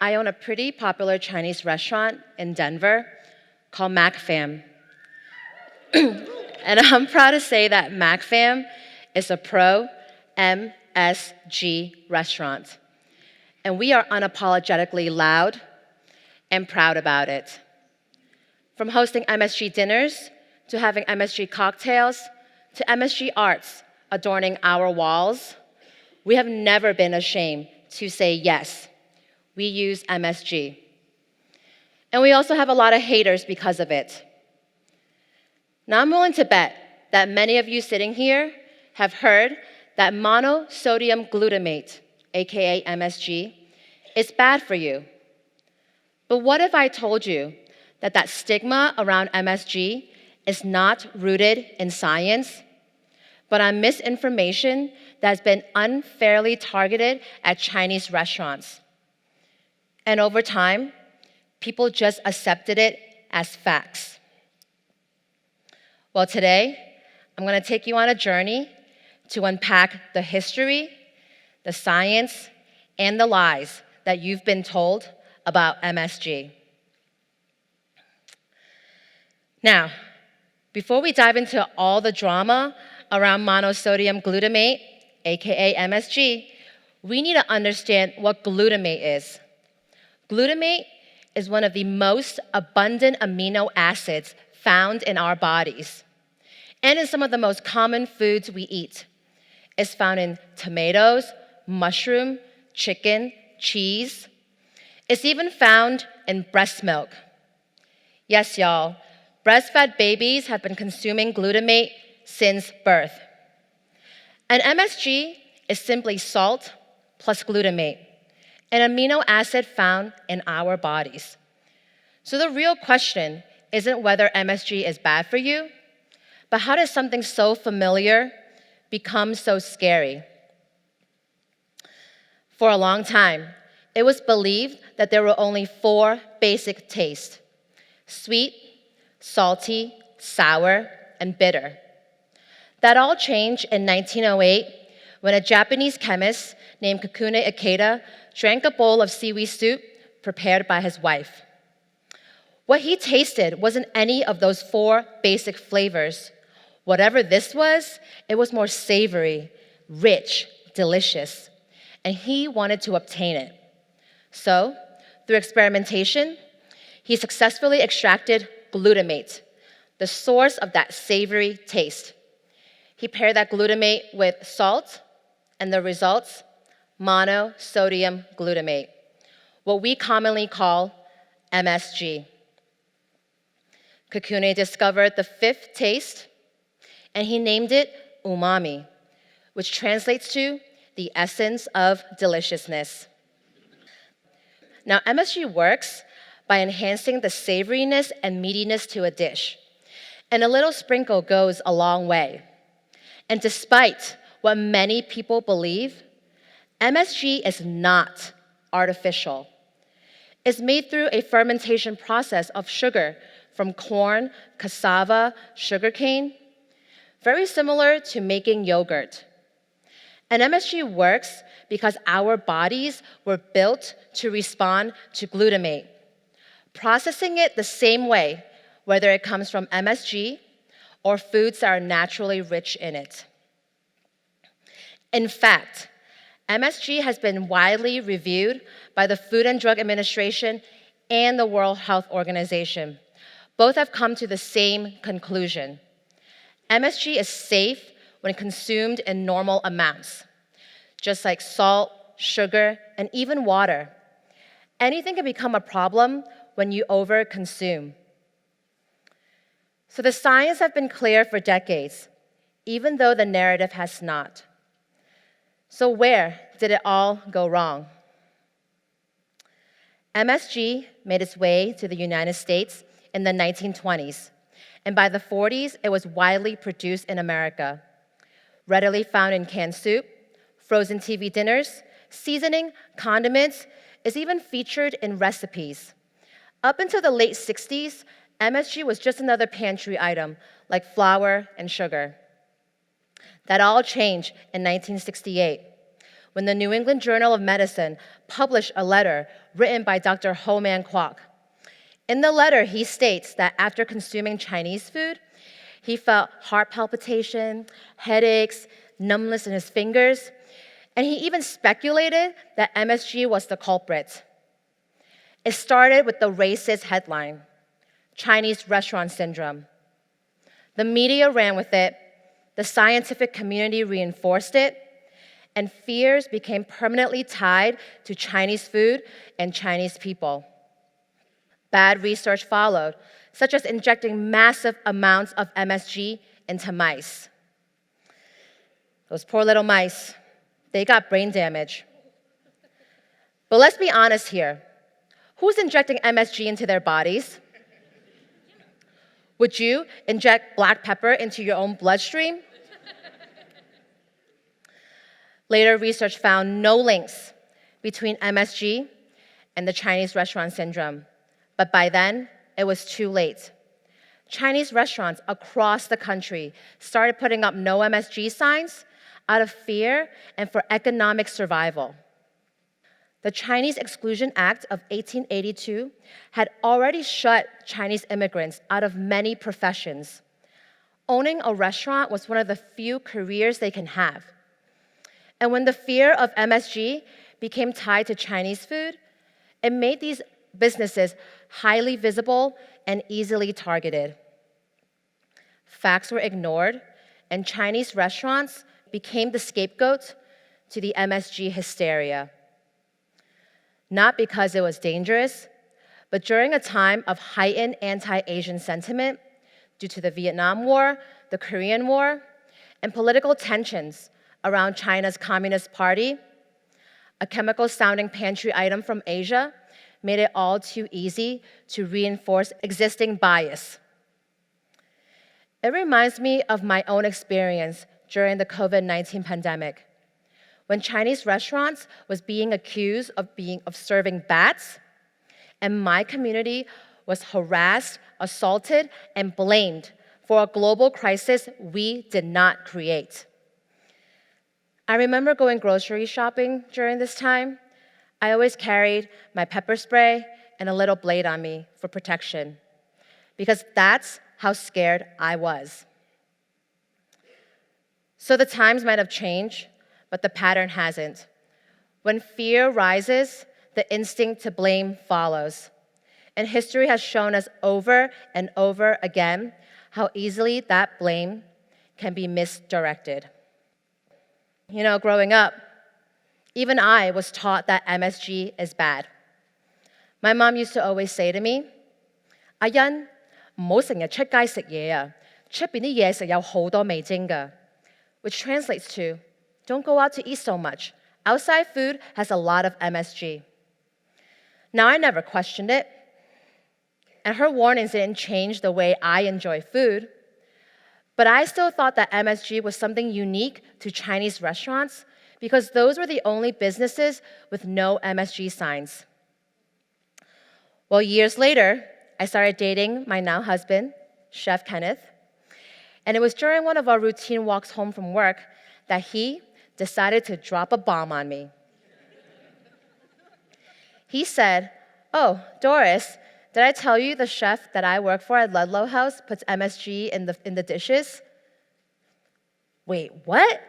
I own a pretty popular Chinese restaurant in Denver called MacFam. And I'm proud to say that MacFam is a pro MSG restaurant. And we are unapologetically loud and proud about it. From hosting MSG dinners, to having MSG cocktails, to MSG arts adorning our walls, we have never been ashamed to say yes, we use MSG. And we also have a lot of haters because of it. Now, I'm willing to bet that many of you sitting here have heard that monosodium glutamate, aka MSG, is bad for you. But what if I told you that stigma around MSG is not rooted in science, but on misinformation that has been unfairly targeted at Chinese restaurants? And over time, people just accepted it as facts. Well, today, I'm going to take you on a journey to unpack the history, the science, and the lies that you've been told about MSG. Now, before we dive into all the drama around monosodium glutamate, aka MSG, we need to understand what glutamate is. Glutamate is one of the most abundant amino acids found in our bodies and in some of the most common foods we eat. It's found in tomatoes, mushroom, chicken, cheese. It's even found in breast milk. Yes, y'all, breastfed babies have been consuming glutamate since birth. And MSG is simply salt plus glutamate, an amino acid found in our bodies. So the real question isn't whether MSG is bad for you, but how does something so familiar become so scary? For a long time, it was believed that there were only 4 basic tastes: sweet, salty, sour, and bitter. That all changed in 1908 when a Japanese chemist named Kikune Ikeda drank a bowl of seaweed soup prepared by his wife. What he tasted wasn't any of those 4 basic flavors. Whatever this was, it was more savory, rich, delicious, and he wanted to obtain it. So, through experimentation, he successfully extracted glutamate, the source of that savory taste. He paired that glutamate with salt, and the results, monosodium glutamate, what we commonly call MSG. Kikune discovered the 5th taste, and he named it umami, which translates to the essence of deliciousness. Now, MSG works by enhancing the savoriness and meatiness to a dish, and a little sprinkle goes a long way. And despite what many people believe, MSG is not artificial. It's made through a fermentation process of sugar from corn, cassava, sugarcane, very similar to making yogurt. And MSG works because our bodies were built to respond to glutamate, processing it the same way, whether it comes from MSG or foods that are naturally rich in it. In fact, MSG has been widely reviewed by the Food and Drug Administration and the World Health Organization. Both have come to the same conclusion. MSG is safe when consumed in normal amounts, just like salt, sugar, and even water. Anything can become a problem when you overconsume. So the science has been clear for decades, even though the narrative has not. So where did it all go wrong? MSG made its way to the United States in the 1920s, and by the 40s, it was widely produced in America, readily found in canned soup, frozen TV dinners, seasoning, condiments, is even featured in recipes. Up until the late 60s, MSG was just another pantry item, like flour and sugar. That all changed in 1968, when the New England Journal of Medicine published a letter written by Dr. Ho Man Kwok. In the letter, he states that after consuming Chinese food, he felt heart palpitation, headaches, numbness in his fingers, and he even speculated that MSG was the culprit. It started with the racist headline, Chinese restaurant syndrome. The media ran with it, the scientific community reinforced it, and fears became permanently tied to Chinese food and Chinese people. Bad research followed, such as injecting massive amounts of MSG into mice. Those poor little mice, they got brain damage. But let's be honest here. Who's injecting MSG into their bodies? Would you inject black pepper into your own bloodstream? Later research found no links between MSG and the Chinese restaurant syndrome. But by then, it was too late. Chinese restaurants across the country started putting up no MSG signs out of fear and for economic survival. The Chinese Exclusion Act of 1882 had already shut Chinese immigrants out of many professions. Owning a restaurant was one of the few careers they can have. And when the fear of MSG became tied to Chinese food, it made these businesses highly visible and easily targeted. Facts were ignored, and Chinese restaurants became the scapegoat to the MSG hysteria. Not because it was dangerous, but during a time of heightened anti-Asian sentiment due to the Vietnam War, the Korean War, and political tensions around China's Communist Party, a chemical-sounding pantry item from Asia made it all too easy to reinforce existing bias. It reminds me of my own experience during the COVID-19 pandemic, when Chinese restaurants was being accused of serving bats, and my community was harassed, assaulted, and blamed for a global crisis we did not create. I remember going grocery shopping during this time. I always carried my pepper spray and a little blade on me for protection, because that's how scared I was. So the times might have changed, but the pattern hasn't. When fear rises, the instinct to blame follows. And history has shown us over and over again how easily that blame can be misdirected. You know, growing up, even I was taught that MSG is bad. My mom used to always say to me, 阿欣，唔好成日出街食嘢啊，出邊啲嘢食有好多味精㗎. Which translates to, don't go out to eat so much. Outside food has a lot of MSG. Now, I never questioned it, and her warnings didn't change the way I enjoy food, but I still thought that MSG was something unique to Chinese restaurants because those were the only businesses with no MSG signs. Well, years later, I started dating my now husband, Chef Kenneth, and it was during one of our routine walks home from work that he decided to drop a bomb on me. He said, "Oh, Doris, did I tell you the chef that I work for at Ludlow House puts MSG in the dishes?" Wait, what?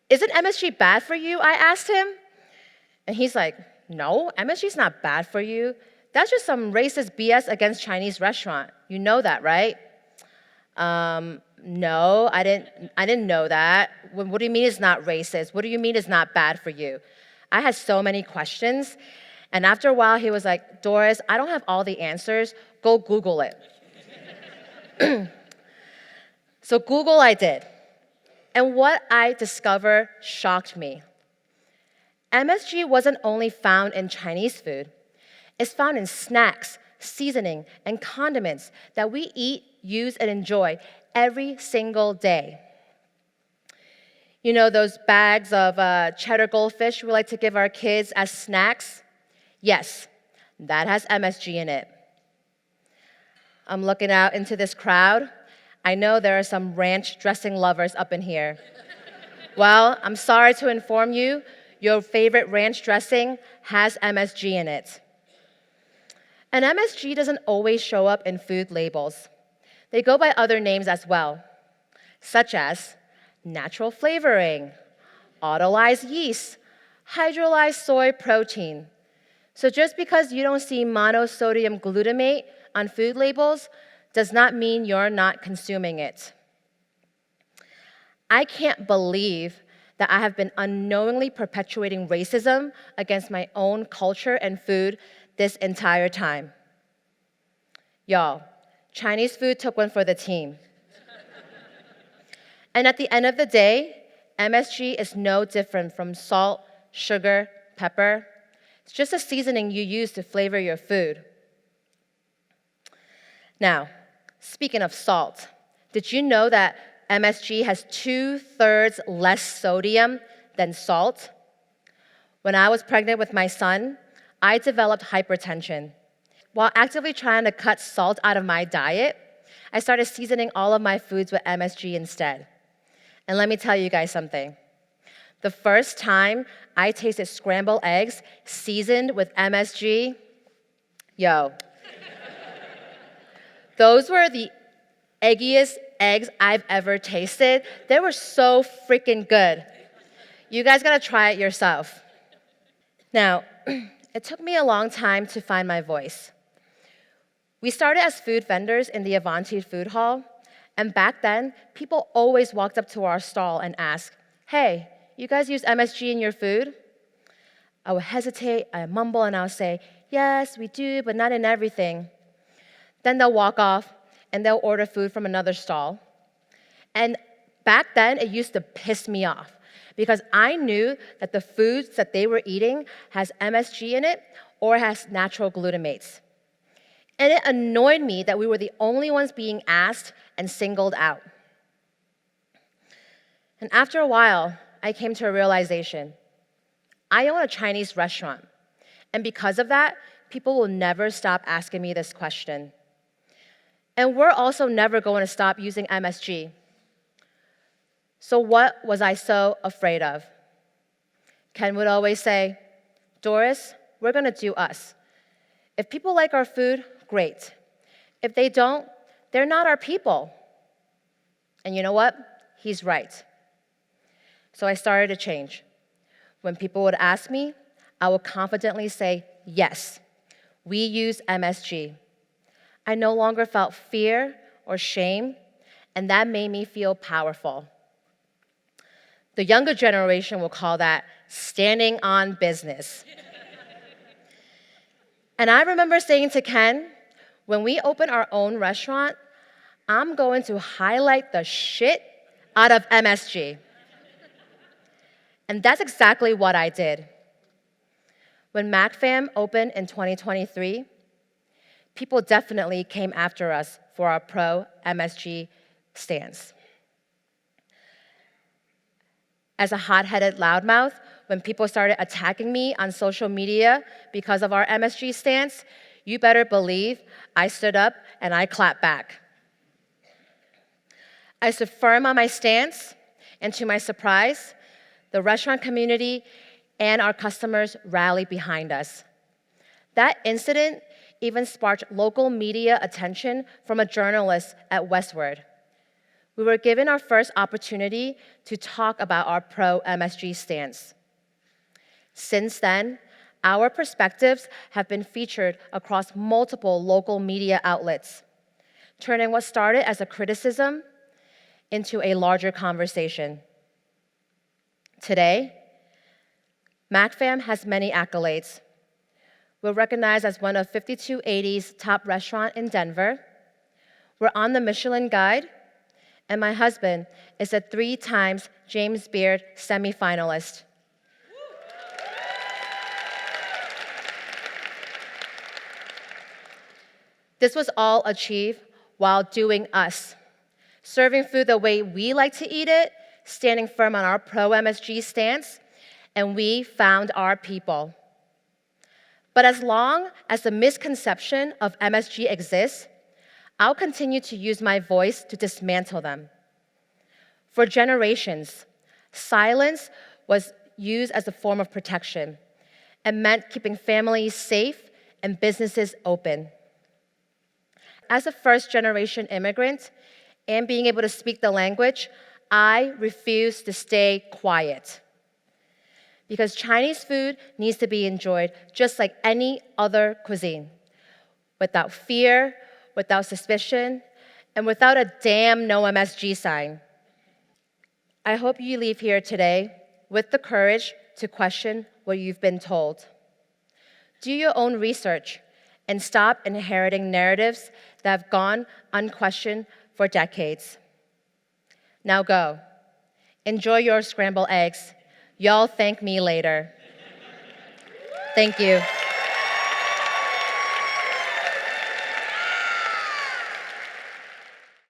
Isn't MSG bad for you? I asked him. And he's like, "No, MSG's not bad for you. That's just some racist BS against Chinese restaurant. You know that, right?" No, I didn't know that. What do you mean it's not racist? What do you mean it's not bad for you? I had so many questions. And after a while, he was like, "Doris, I don't have all the answers. Go Google it." So Google I did. And what I discovered shocked me. MSG wasn't only found in Chinese food. It's found in snacks, seasoning, and condiments that we eat, use, and enjoy every single day. You know those bags of cheddar goldfish we like to give our kids as snacks? Yes, that has MSG in it. I'm looking out into this crowd. I know there are some ranch dressing lovers up in here. Well, I'm sorry to inform you, your favorite ranch dressing has MSG in it. And MSG doesn't always show up in food labels. They go by other names as well, such as natural flavoring, autolyzed yeast, hydrolyzed soy protein. So just because you don't see monosodium glutamate on food labels does not mean you're not consuming it. I can't believe that I have been unknowingly perpetuating racism against my own culture and food this entire time. Y'all, Chinese food took one for the team. And at the end of the day, MSG is no different from salt, sugar, pepper. It's just a seasoning you use to flavor your food. Now, speaking of salt, did you know that MSG has 2/3 less sodium than salt? When I was pregnant with my son, I developed hypertension. While actively trying to cut salt out of my diet, I started seasoning all of my foods with MSG instead. And let me tell you guys something. The first time I tasted scrambled eggs seasoned with MSG, yo, those were the eggiest eggs I've ever tasted. They were so freaking good. You guys gotta try it yourself. Now, it took me a long time to find my voice. We started as food vendors in the Avanti food hall, and back then, people always walked up to our stall and asked, "Hey, you guys use MSG in your food?" I would hesitate, I mumble, and I'll say, "Yes, we do, but not in everything." Then they'll walk off, and they'll order food from another stall. And back then, it used to piss me off because I knew that the foods that they were eating has MSG in it or has natural glutamates. And it annoyed me that we were the only ones being asked and singled out. And after a while, I came to a realization. I own a Chinese restaurant, and because of that, people will never stop asking me this question. And we're also never going to stop using MSG. So what was I so afraid of? Ken would always say, "Doris, we're gonna do us. If people like our food, great. If they don't, they're not our people." And you know what? He's right. So I started to change. When people would ask me, I would confidently say, "Yes, we use MSG." I no longer felt fear or shame, and that made me feel powerful. The younger generation will call that standing on business. And I remember saying to Ken, when we open our own restaurant, I'm going to highlight the shit out of MSG. And that's exactly what I did. When MacFam opened in 2023, people definitely came after us for our pro-MSG stance. As a hot-headed loudmouth, when people started attacking me on social media because of our MSG stance, you better believe I stood up and I clapped back. I stood firm on my stance, and to my surprise, the restaurant community and our customers rallied behind us. That incident even sparked local media attention from a journalist at Westward. We were given our first opportunity to talk about our pro-MSG stance. Since then, our perspectives have been featured across multiple local media outlets, turning what started as a criticism into a larger conversation. Today, MacFam has many accolades. We're recognized as one of 5280's top restaurants in Denver. We're on the Michelin Guide, and my husband is a 3-time James Beard semifinalist. This was all achieved while doing us, serving food the way we like to eat it, standing firm on our pro-MSG stance, and we found our people. But as long as the misconception of MSG exists, I'll continue to use my voice to dismantle them. For generations, silence was used as a form of protection and meant keeping families safe and businesses open. As a first-generation immigrant and being able to speak the language, I refuse to stay quiet. Because Chinese food needs to be enjoyed just like any other cuisine, without fear, without suspicion, and without a damn no MSG sign. I hope you leave here today with the courage to question what you've been told. Do your own research and stop inheriting narratives that have gone unquestioned for decades. Now go. Enjoy your scrambled eggs. Y'all thank me later. Thank you.